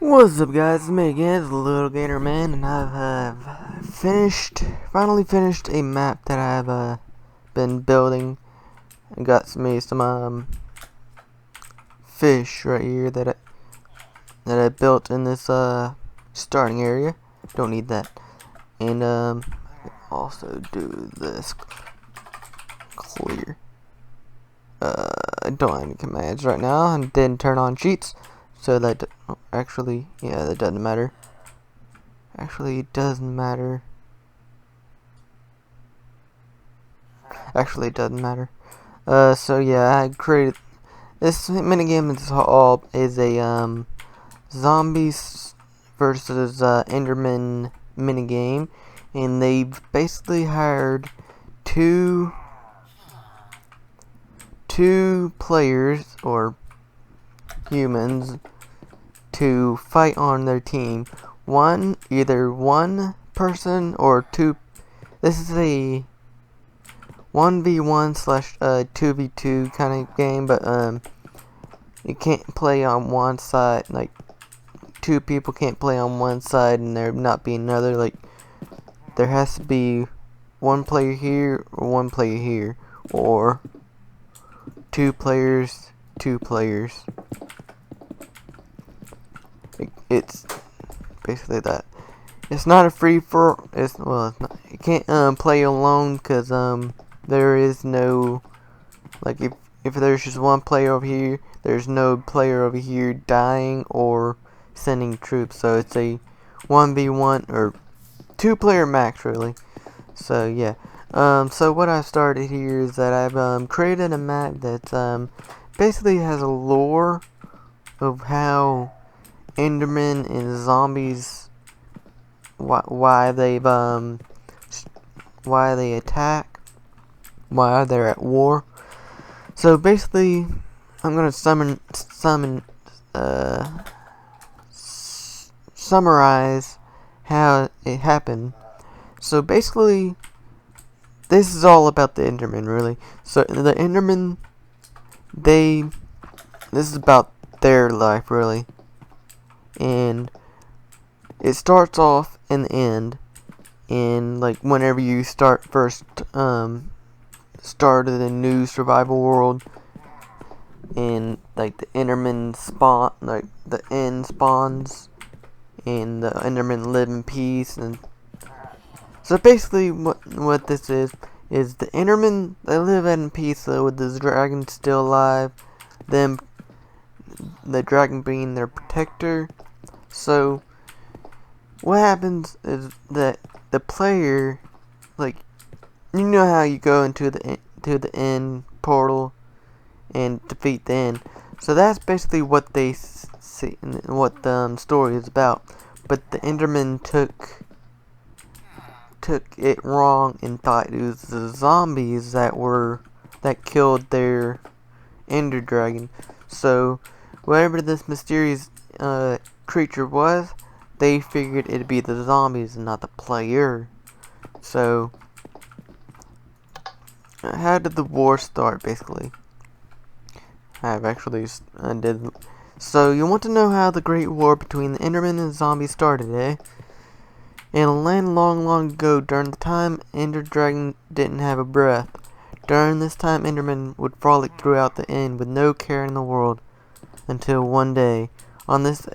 What's up, guys? It's me again, it's the Little Gator Man, and I've finally finished a map that I've been building. I got some fish right here that I built in this starting area. Don't need that, and also do this clear. I don't have any commands right now, and didn't turn on cheats. So that actually, yeah, that doesn't matter. Actually, it doesn't matter. So yeah, I created this minigame. Is a zombies versus Enderman minigame, and they've basically hired two players or humans to fight on their team. Either one person or two. This is a 1v1 / 2v2 kind of game, but you can't play on one side. Like, two people can't play on one side and there not be another. Like, there has to be one player here or one player here, or two players. It's basically that. It's not a free for. It's not. You can't play alone because there is no, like, if there's just one player over here, there's no player over here dying or sending troops. So it's a 1v1 or 2-player max, really. So yeah. So what I've started here is that I've created a map that basically has a lore of how Endermen and zombies, why they attack, why they're at war. So basically, I'm gonna summarize how it happened. So basically, this is all about the Endermen, really. So the Endermen, this is about their life, really. And it starts off and the end, and like whenever you started a new survival world, and like the Enderman spawn, like the end spawns, and the Endermen live in peace. And so basically, what this is the Endermen, they live in peace with the dragon still alive, them, the dragon being their protector. So what happens is that the player, like, you know how you go into the end portal and defeat the end. So that's basically what they see, what the story is about. But the Enderman took it wrong and thought it was the zombies that killed their Ender Dragon. So whatever this mysterious creature was, they figured it'd be the zombies and not the player. So how did the war start, basically? I've actually did. So you want to know how the Great War between the Endermen and zombies started, eh? In a land long, long ago, during the time Ender Dragon didn't have a breath. During this time, Endermen would frolic throughout the end with no care in the world, until one day, on this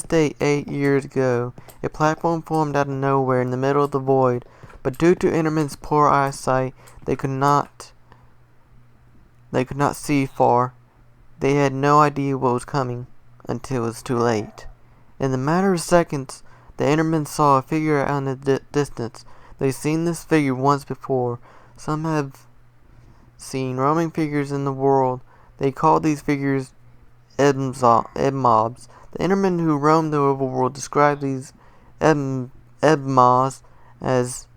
day 8 years ago, a platform formed out of nowhere in the middle of the void. But due to Endermen's poor eyesight, they could not see far. They had no idea what was coming until it was too late. In the matter of seconds, the Endermen saw a figure out in the distance. They've seen this figure once before. Some have seen roaming figures in the world. They call these figures Ebb mobs. The Endermen who roam the overworld describe these Ebb mobs as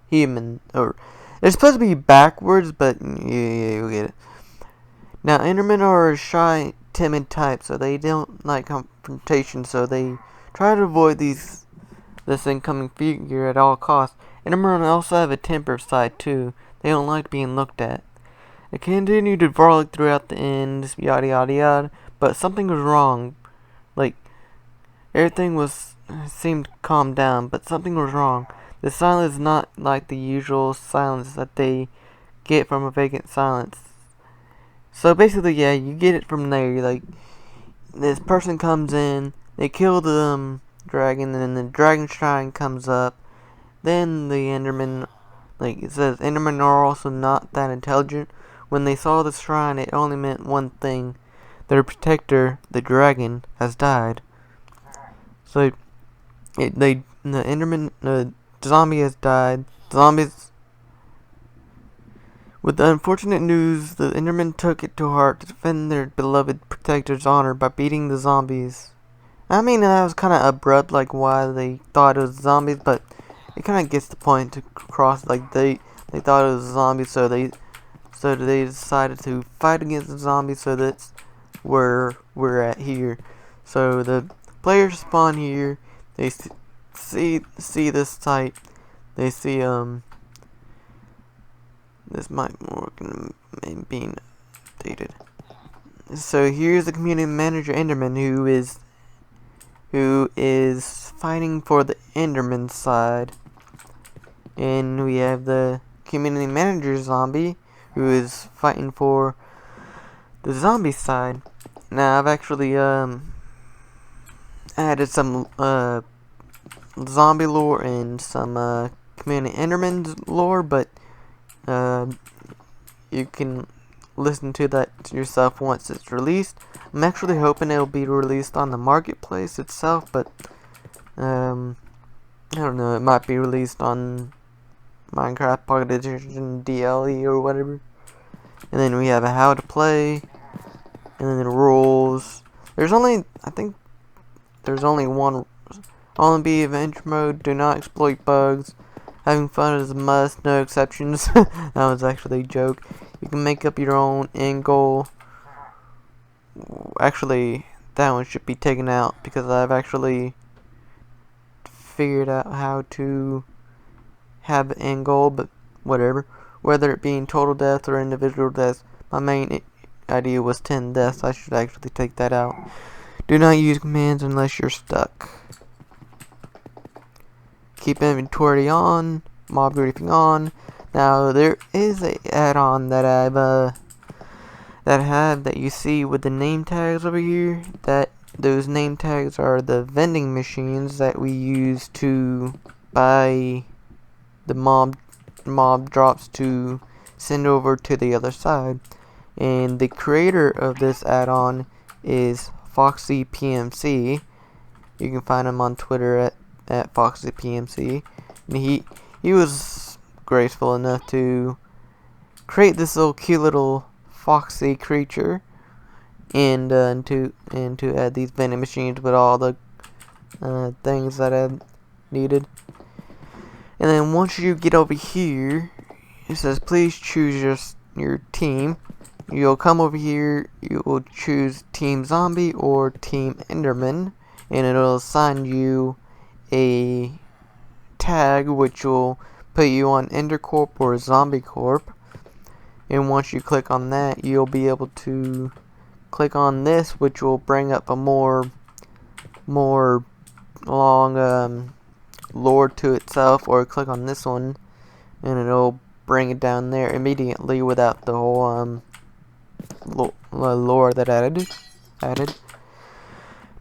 human, or it's supposed to be backwards, but yeah, you'll get it. Now, Endermen are a shy, timid type, so they don't like confrontation, so they try to avoid this incoming figure at all costs. Endermen also have a temper side too. They don't like being looked at. It continued to frolic throughout the end, yada yada yada, but something was wrong. Like, everything seemed calmed down, but something was wrong. The silence is not like the usual silence that they get from a vacant silence. So basically, yeah, you get it from there. Like, this person comes in, they kill the dragon, and then the dragon shrine comes up. Then the Endermen, like it says, Endermen are also not that intelligent. When they saw the shrine, it only meant one thing: their protector, the dragon, has died. So the Enderman, the zombie has died. Zombies. With the unfortunate news, the Endermen took it to heart to defend their beloved protector's honor by beating the zombies. I mean, that was kind of abrupt, like why they thought it was zombies, but it kind of gets the point to cross. Like they thought it was zombies, so they decided to fight against the zombies. So that's where we're at here. So the players spawn here. They see this site. They see this might work in being updated. So here's the community manager Enderman who is fighting for the Enderman side, and we have the community manager zombie who is fighting for the zombie side. Now I've actually added some zombie lore and some community Enderman lore, but you can listen to that yourself once it's released. I'm actually hoping it'll be released on the marketplace itself, but I don't know, it might be released on Minecraft Pocket Edition DLE or whatever. And then we have a how to play, and then the rules. I think there's only one. Only be adventure mode, do not exploit bugs. Having fun is a must, no exceptions. That was actually a joke. You can make up your own end goal. Actually, that one should be taken out because I've actually figured out how to have an end goal, but whatever. Whether it being total death or individual death, my main idea was 10 deaths. I should actually take that out. Do not use commands unless you're stuck. Keep inventory on, mob griefing on. Now there is a add-on that that you see with the name tags over here. That those name tags are the vending machines that we use to buy the mob drops to send over to the other side. And the creator of this add-on is Foxy PMC. You can find him on Twitter at Foxy PMC. And he was graceful enough to create this little cute little foxy creature, and to add these vending machines with all the things that I needed. And then once you get over here, it says please choose your team. You'll come over here, you will choose Team Zombie or Team Enderman, and it'll assign you a tag which will put you on Endercorp or Zombie Corp. And once you click on that, you'll be able to click on this, which will bring up a more long lore to itself, or click on this one and it'll bring it down there immediately without the whole lore that added.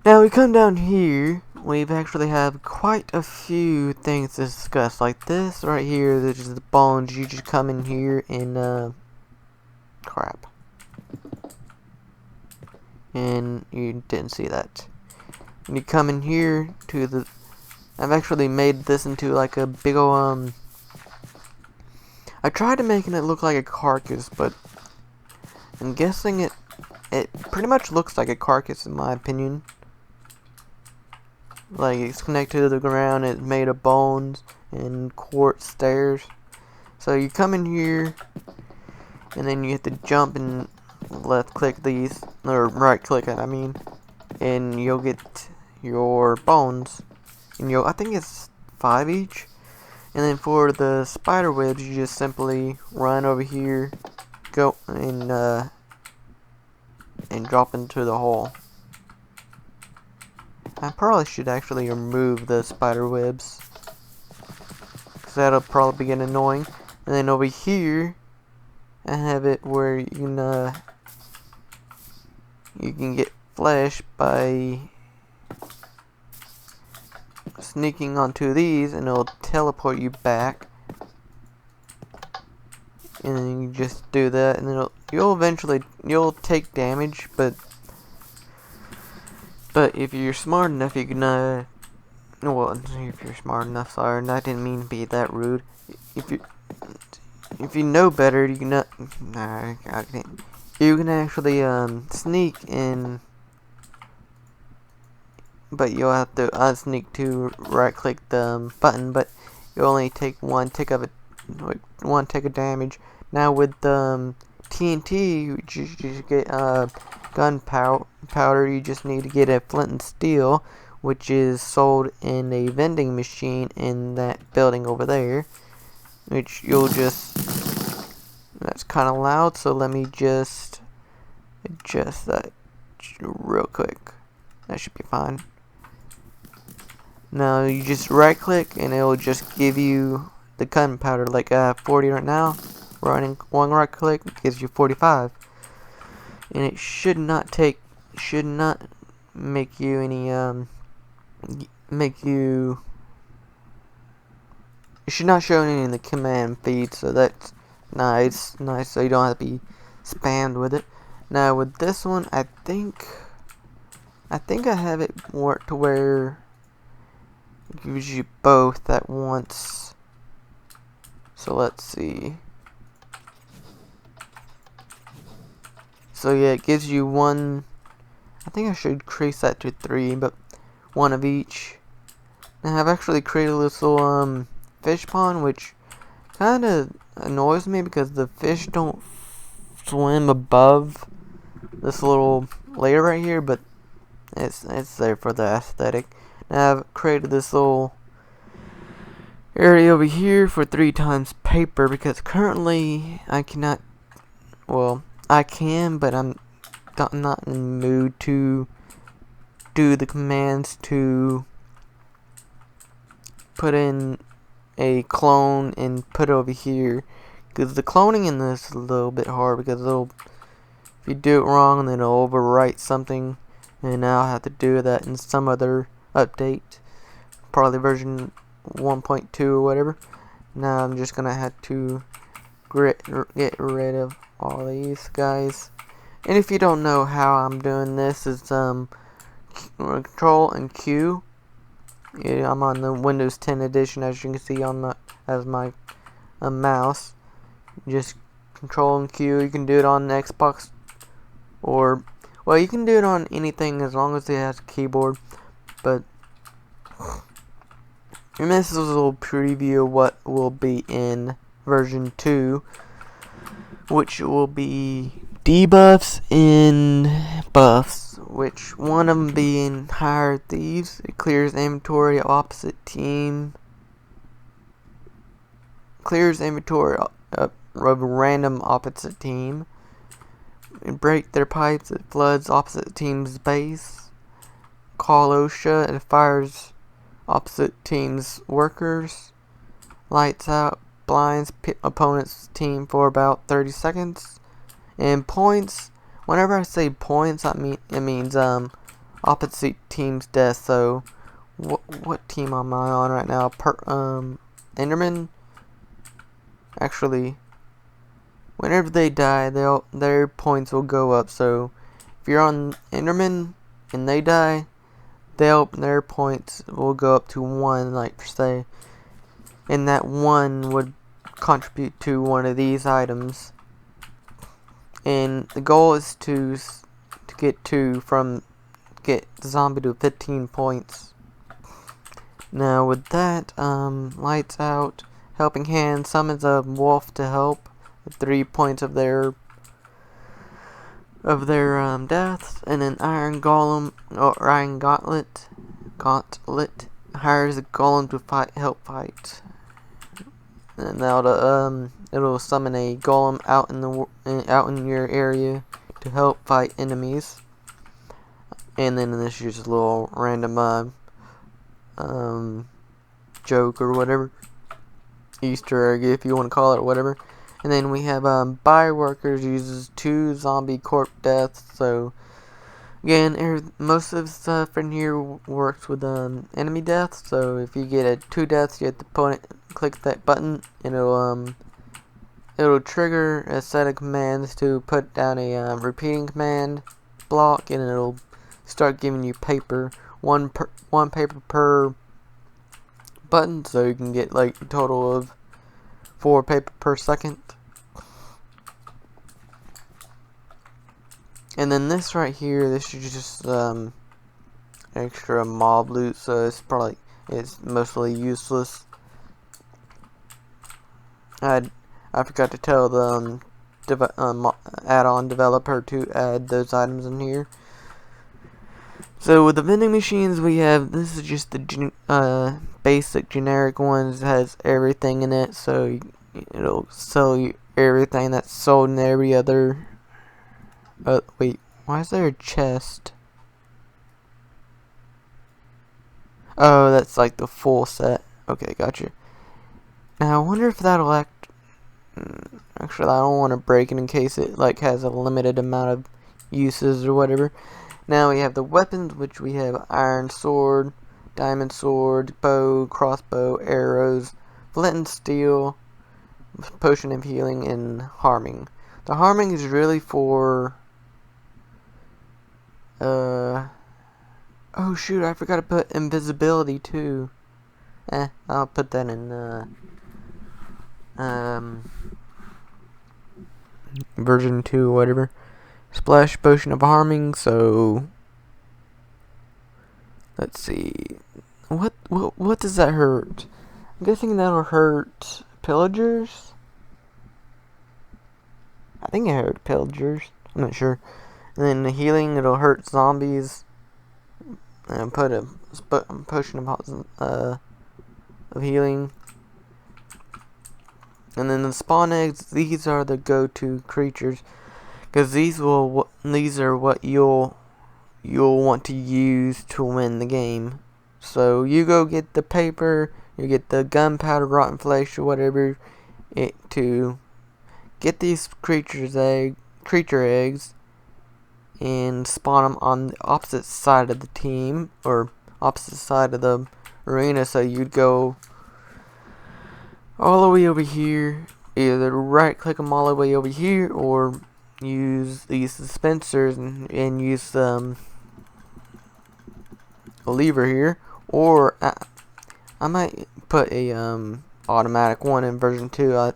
Now we come down here, we've actually have quite a few things to discuss, like this right here. This is the bones. You just come in here and crap, and you didn't see that. And you come in here to the, I've actually made this into like a big ol' I tried to making it look like a carcass, but I'm guessing it pretty much looks like a carcass in my opinion. Like, it's connected to the ground, it's made of bones and quartz stairs. So you come in here, and then you have to jump and left click these, or right click it, I mean, and you'll get your bones. And I think it's 5 each. And then for the spider webs, you just simply run over here go and drop into the hole. I probably should actually remove the spider webs, because that'll probably get annoying. And then over here, I have it where you can get flesh by sneaking onto these, and it'll teleport you back. And then you just do that, and then you'll take damage, but if you're smart enough, you can well, if you're smart enough, sorry, I didn't mean to be that rude. If you know better, you can you can actually sneak in, but you'll have to unsneak to right-click the button, but you only take one tick of damage. Now with TNT, you just get gunpowder. You just need to get a flint and steel, which is sold in a vending machine in that building over there. Which you'll just... That's kind of loud, so let me just adjust that real quick. That should be fine. Now you just right click and it'll just give you the gunpowder, like 40 right now. Running one right click gives you 45, and it should not make you any it should not show any in the command feed, so that's nice, so you don't have to be spammed with it. Now with this one, I think I have it worked to where it gives you both at once. So let's see. So yeah, it gives you one. I think I should increase that to 3, but one of each. Now I've actually created this little fish pond, which kind of annoys me because the fish don't swim above this little layer right here, but it's there for the aesthetic. Now I've created this little area over here for 3 times paper, because currently I cannot, well, I can, but I'm not in the mood to do the commands to put in a clone and put it over here, because the cloning in this is a little bit hard, because if you do it wrong, then it'll overwrite something, and I'll have to do that in some other update, probably version 1.2 or whatever. Now I'm just gonna have to get rid of all these guys. And if you don't know how I'm doing this, it's Control and Q. Yeah, I'm on the Windows 10 edition, as you can see on my mouse. Just Control and Q. You can do it on the Xbox, or well, you can do it on anything as long as it has a keyboard. But and this is a little preview of what will be in version 2, which will be debuffs and buffs, which one of them being Hire Thieves. It clears inventory opposite team. Clears inventory of random opposite team. And break their pipes. It floods opposite team's base. Call OSHA. It fires opposite team's workers. Lights out. Blinds opponent's team for about 30 seconds. And points, whenever I say points, it means opposite team's death. So what team am I on right now? Enderman. Actually, whenever they die, their points will go up. So if you're on Enderman and they die, their points will go up to 1, like per se. And that 1 would contribute to one of these items. And the goal is to get the zombie to 15 points. Now with that, lights out, helping hand summons a wolf to help at 3 points of their deaths, and an iron golem or iron gauntlet hires a golem to help fight. And now it'll summon a golem out in your area to help fight enemies. And then this is just a little random joke or whatever, Easter egg if you want to call it, or whatever. And then we have Bioworkers uses 2 zombie corpse deaths. So again, most of the stuff in here works with enemy deaths. So if you get 2 deaths, you have to click that button, and it'll trigger a set of commands to put down a repeating command block, and it'll start giving you paper, one paper per button, so you can get like a total of 4 paper per second. And then this right here, this is just extra mob loot, so it's mostly useless. I forgot to tell the add-on developer to add those items in here. So with the vending machines, we have, this is just the basic generic ones. It has everything in it, so it'll sell you everything that's sold in every other. Wait, why is there a chest? Oh, that's like the full set. Okay, gotcha. Now I wonder if that'll act. Actually, I don't want to break it in case it like has a limited amount of uses or whatever. Now we have the weapons, which we have iron sword, diamond sword, bow, crossbow, arrows, flint and steel, potion of healing, and harming. The harming is really for oh shoot, I forgot to put invisibility too. I'll put that in version 2 or whatever. Splash potion of harming, so let's see. What does that hurt? I'm guessing that'll hurt pillagers? I think it hurt pillagers. I'm not sure. And then the healing, it'll hurt zombies. And put a potion of healing. And then the spawn eggs, these are the go-to creatures, because these are what you'll want to use to win the game. So you go get the paper, you get the gunpowder, rotten flesh, or whatever, to get these creature eggs, and spawn them on the opposite side of the team, or opposite side of the arena. So you'd go all the way over here, either right click them all the way over here, or use these dispensers and use a lever here, or I might put a automatic one in version 2.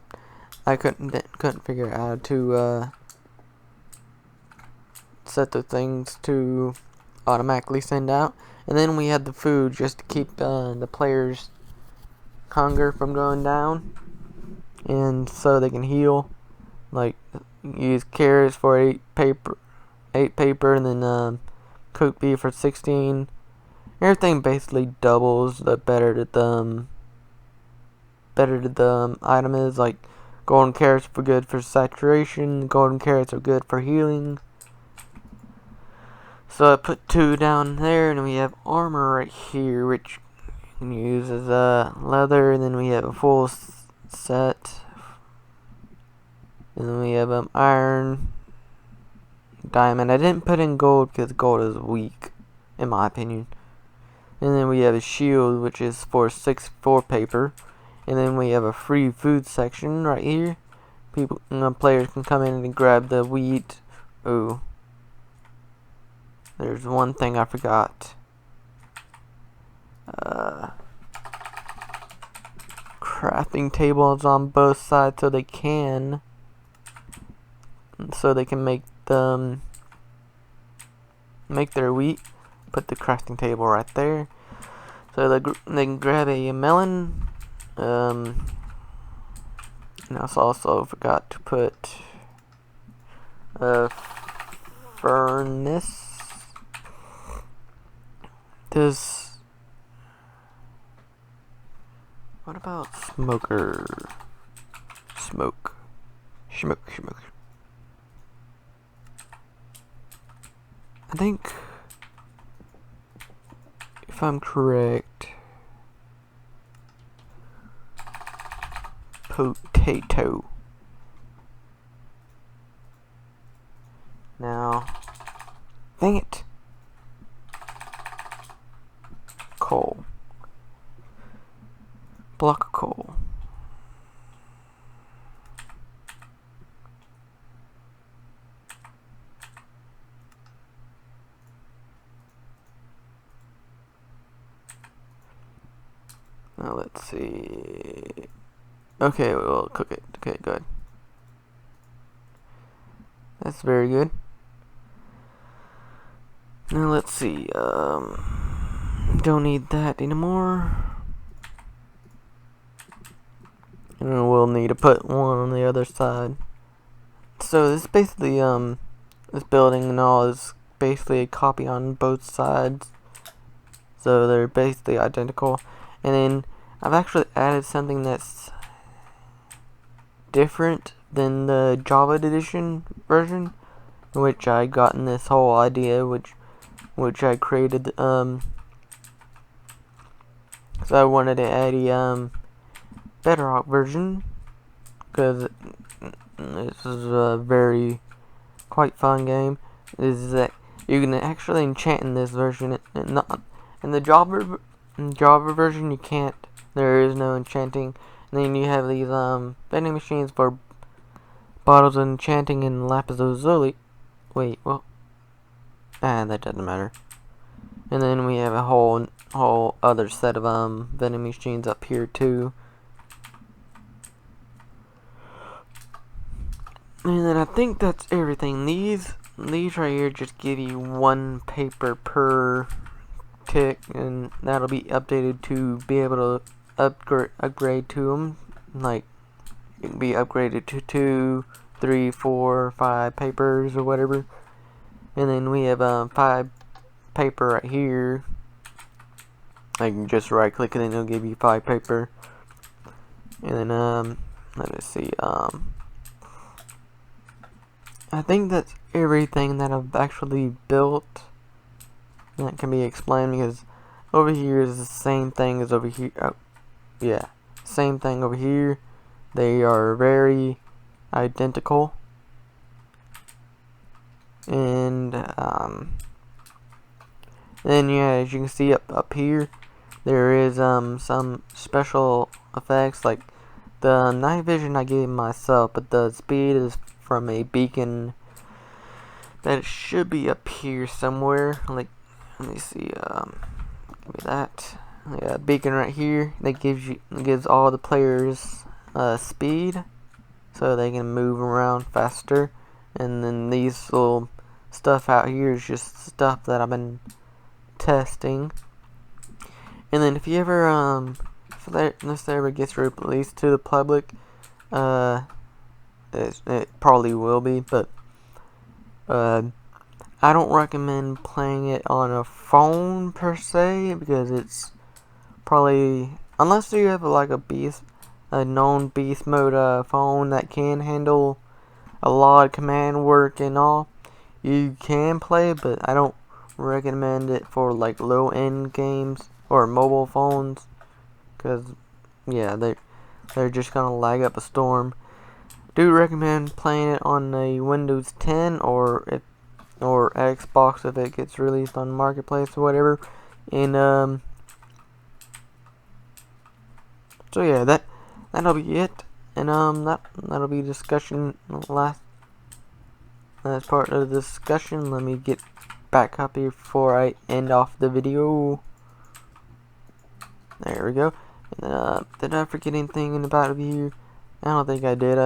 I couldn't figure out how to set the things to automatically send out. And then we have the food, just to keep the players' hunger from going down, and so they can heal. Like, use carrots for 8 paper, and then cooked beef for 16. Everything basically doubles the better the item is. Like, golden carrots are good for saturation, golden carrots are good for healing. So I put 2 down there, and we have armor right here, which you can use as leather, and then we have a full set. And then we have iron, diamond. I didn't put in gold because gold is weak, in my opinion. And then we have a shield, which is for 4 paper. And then we have a free food section right here. Players can come in and grab the wheat. Oh, there's one thing I forgot. Crafting tables on both sides, so they can make their wheat. Put the crafting table right there, so they can grab a melon. And I also forgot to put a furnace. What about smoker? Smoke. Smoke. I think, if I'm correct, potato. Now, dang it. Coal. Block of coal. Now let's see. Okay, we'll cook it. Okay, good. That's very good. Now let's see. Don't need that anymore. And we'll need to put one on the other side. So this basically this building and all is basically a copy on both sides. So they're basically identical. And then I've actually added something that's different than the Java edition version, in which I gotten this whole idea, which I created. So I wanted to add a Bedrock version, because this is a quite fun game. Is that you can actually enchant in this version, and not in the Java version you can't. There is no enchanting. And then you have these vending machines for bottles of enchanting and lapis lazuli. Wait, well, that doesn't matter. And then we have a whole other set of vending machines up here too. And then I think that's everything. These right here just give you 1 paper per tick, and that'll be updated to be able to upgrade to them. Like, it can be upgraded to 2, 3, 4, 5 papers or whatever. And then we have 5 paper right here. I can just right click and then it'll give you 5 paper. And then let me see, I think that's everything that I've actually built that can be explained, because over here is the same thing as over here. Oh, yeah, same thing over here. They are very identical. And then yeah, as you can see up here, there is some special effects, like the night vision I gave myself, but the speed is from a beacon that should be up here somewhere. Like, let me see, give me that. Yeah, beacon right here that gives all the players speed, so they can move around faster. And then these little stuff out here is just stuff that I've been testing. And then if you ever if this ever gets released to the public, it probably will be, but I don't recommend playing it on a phone per se, because it's probably, unless you have like a known beast mode phone that can handle a lot of command work and all, you can play, but I don't recommend it for like low end games or mobile phones, because yeah, they're just gonna lag up a storm. Do recommend playing it on a Windows 10 or Xbox if it gets released on Marketplace or whatever. And so yeah, that'll be it. And that'll be discussion last part of the discussion. Let me get back up here before I end off the video. There we go. And did I forget anything about it here? I don't think I did.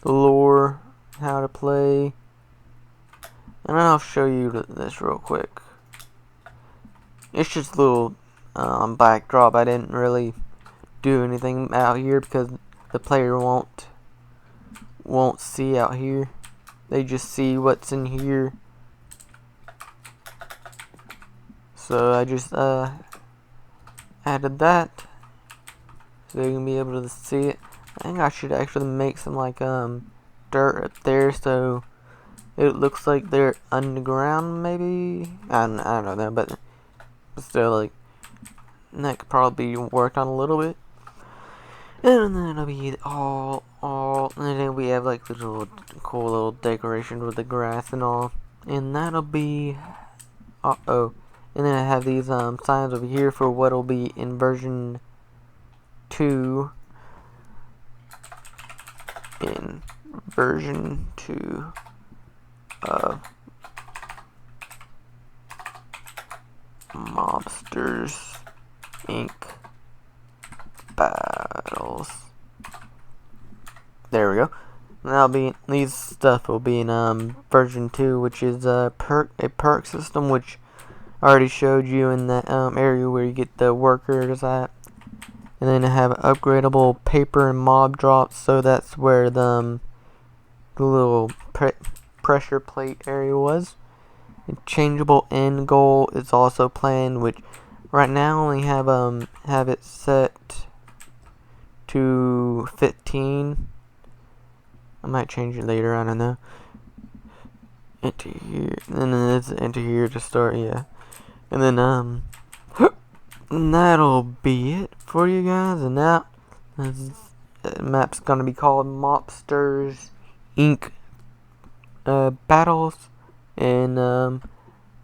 Lore, how to play, and I'll show you this real quick. It's just a little backdrop. I didn't really do anything out here because the player won't see out here. They just see what's in here. So I just added that, so you can be able to see it. I think I should actually make some like dirt up there so it looks like they're underground. Maybe I don't know, but still, like, that could probably be worked on a little bit. And then it'll be and then we have like little cool little decorations with the grass and all. And that'll be, and then I have these signs over here for what'll be in version 2. In version 2 of Mobsters Inc Battlez. There we go. That'll be, these stuff will be in version 2, which is a perk system, which I already showed you in that area where you get the workers at. And then I have upgradable paper and mob drops, so that's where the little pressure plate area was. And changeable end goal is also planned, which right now I only have it set to 15. I might change it later, I don't know. Enter here, and then it's enter here to start, yeah. And then and that'll be it for you guys. And now the map's gonna be called Mobsters Inc Battlez. And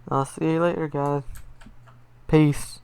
I'll see you later, guys. Peace.